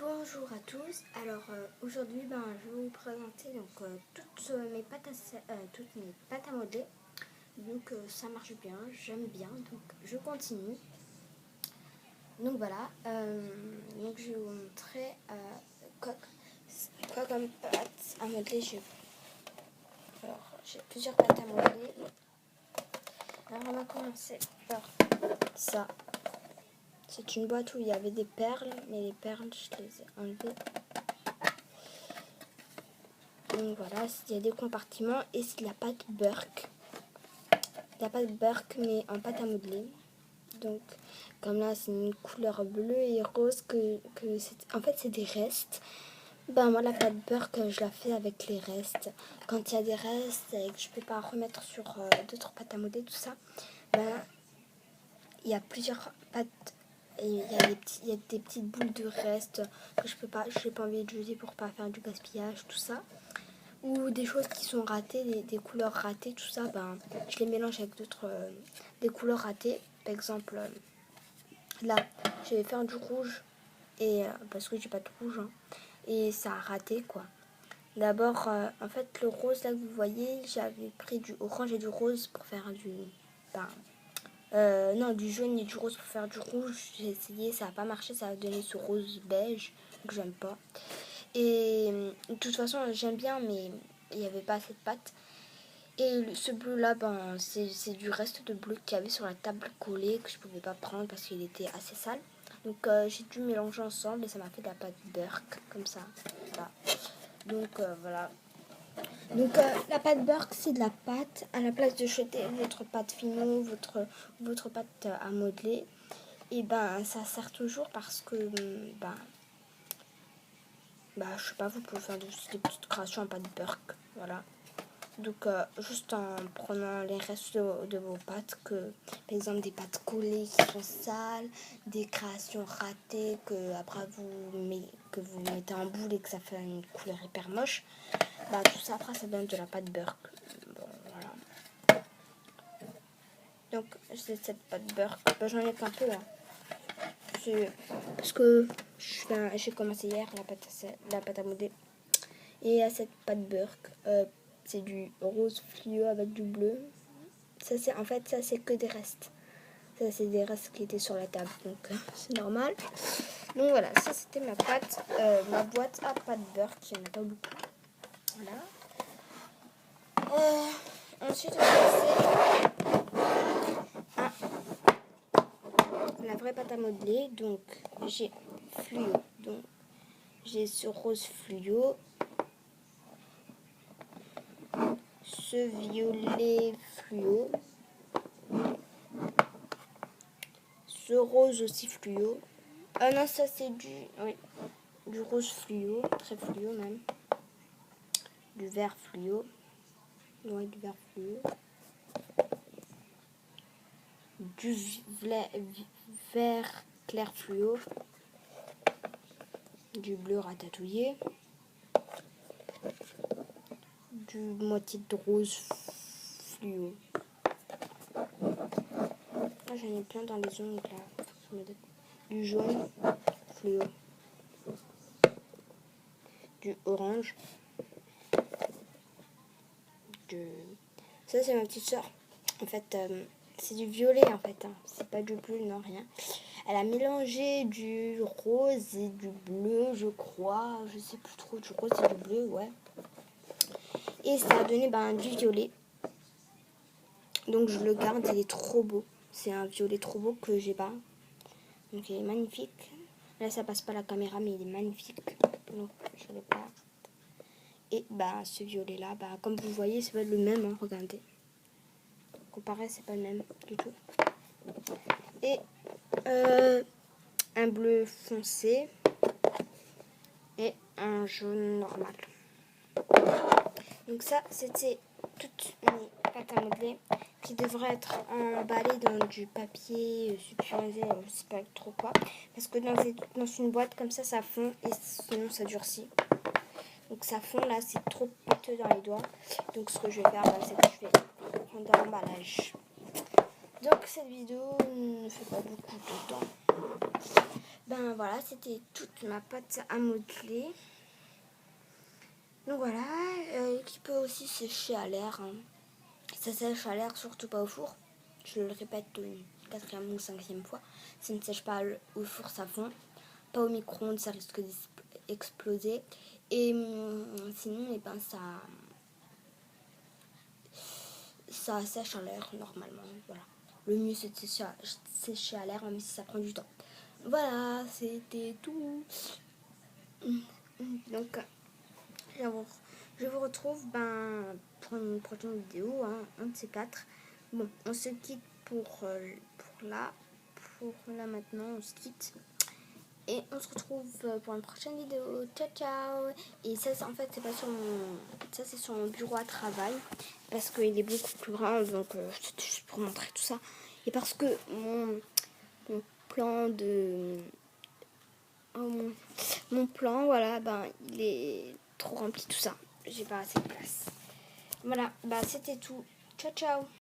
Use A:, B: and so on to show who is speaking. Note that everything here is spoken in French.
A: Bonjour à tous. Alors aujourd'hui je vais vous présenter toutes mes pâtes à modeler. Donc ça marche bien, j'aime bien, donc je continue. Donc voilà, donc je vais vous montrer quoi comme pâte à modeler Alors j'ai plusieurs pâtes à modeler. Alors on va commencer par ça. C'est une boîte où il y avait des perles, mais les perles je les ai enlevées. Donc voilà, il y a des compartiments et c'est de la pâte Burke. La pâte Burke mais en pâte à modeler. Donc comme là c'est une couleur bleue et rose en fait c'est des restes. Moi la pâte Burke je la fais avec les restes. Quand il y a des restes et que je peux pas remettre sur d'autres pâtes à modeler tout ça, il y a plusieurs pâtes. Et il y a des petites boules de restes que j'ai pas envie de jeter pour pas faire du gaspillage, tout ça. Ou des choses qui sont ratées, des couleurs ratées, tout ça, je les mélange avec d'autres, des couleurs ratées. Par exemple, là, je vais faire du rouge, et parce que j'ai pas de rouge, hein, et ça a raté, quoi. D'abord, en fait, le rose, là, que vous voyez, j'avais pris du orange et du rose pour faire du jaune et du rose pour faire du rouge. J'ai essayé, ça n'a pas marché, ça a donné ce rose beige, que j'aime pas. Et de toute façon, j'aime bien, mais il n'y avait pas assez de pâte. Et ce bleu-là, c'est du reste de bleu qu'il y avait sur la table collée que je pouvais pas prendre parce qu'il était assez sale. Donc j'ai dû mélanger ensemble et ça m'a fait de la pâte Burke, comme ça. Voilà. Donc voilà. Donc la pâte Burke, c'est de la pâte. À la place de jeter votre pâte fino, votre pâte à modeler, et ça sert toujours parce que je sais pas, vous pouvez faire des petites créations en pâte Burke, voilà. Donc juste en prenant les restes de vos pâtes, par exemple des pâtes collées qui sont sales, des créations ratées que après vous mettez en boule et que ça fait une couleur hyper moche, tout ça après ça donne de la pâte Burke. Bon, voilà. Donc c'est cette pâte Burke, j'en ai qu'un peu là. Parce que j'ai commencé hier la pâte à modeler. Et à cette pâte Burke, c'est du rose fluo avec du bleu. Ça c'est que des restes. Ça c'est des restes qui étaient sur la table, donc c'est normal. Donc voilà, ça c'était ma boîte à pâte Burke. Il n'y en a pas beaucoup. Voilà. Ensuite on va passer à la vraie pâte à modeler. Donc j'ai fluo. Donc j'ai ce rose fluo. Ce violet fluo, ce rose aussi fluo. Ah non, ça c'est du rose fluo, très fluo même. Du vert fluo. Ouais, du vert fluo. Du vert clair fluo. Du bleu ratatouillé. Du moitié de rose fluo. J'en ai plein dans les ongles là. Du jaune fluo. Du orange. Ça c'est ma petite soeur. En fait, c'est du violet en fait. C'est pas du bleu, non, rien. Elle a mélangé du rose et du bleu, je crois. Je sais plus trop. Du rose et du bleu, ouais. Et ça a donné du violet. Donc je le garde, il est trop beau. C'est un violet trop beau que j'ai pas. Donc il est magnifique. Là ça passe pas la caméra mais il est magnifique. Donc je le garde. Et ce violet là, comme vous voyez c'est pas le même, hein, regardez. Comparé c'est pas le même du tout. Et un bleu foncé et un jaune normal. Donc ça c'était toutes mes pâtes à modeler qui devraient être emballées dans du papier sulfurisé, je sais pas trop quoi, parce que dans une boîte comme ça fond et sinon ça durcit. Donc ça fond là, c'est trop pâteux dans les doigts. Donc ce que je vais faire c'est que je vais prendre un emballage. Donc cette vidéo ne fait pas beaucoup de temps Ben voilà, c'était toute ma pâte à modeler. Donc voilà, qui peut aussi sécher à l'air. Hein. Ça sèche à l'air, surtout pas au four. Je le répète une quatrième ou cinquième fois. Ça ne sèche pas au four, ça fond. Pas au micro-ondes, ça risque d'exploser. Et sinon, eh ben, ça sèche à l'air normalement. Voilà. Le mieux c'est de sécher à l'air, même si ça prend du temps. Voilà, c'était tout. Donc, je vous retrouve pour une prochaine vidéo, hein, un de ces quatre. Bon, on se quitte pour là. Pour là maintenant, on se quitte. Et on se retrouve pour une prochaine vidéo. Ciao, ciao. Et ça, en fait, c'est pas sur mon... Ça, c'est sur mon bureau à travail. Parce qu'il est beaucoup plus grand. Donc, c'était juste pour montrer tout ça. Et parce que mon plan de... mon plan, voilà, il est trop rempli, tout ça. J'ai pas assez de place. Voilà, c'était tout. Ciao, ciao.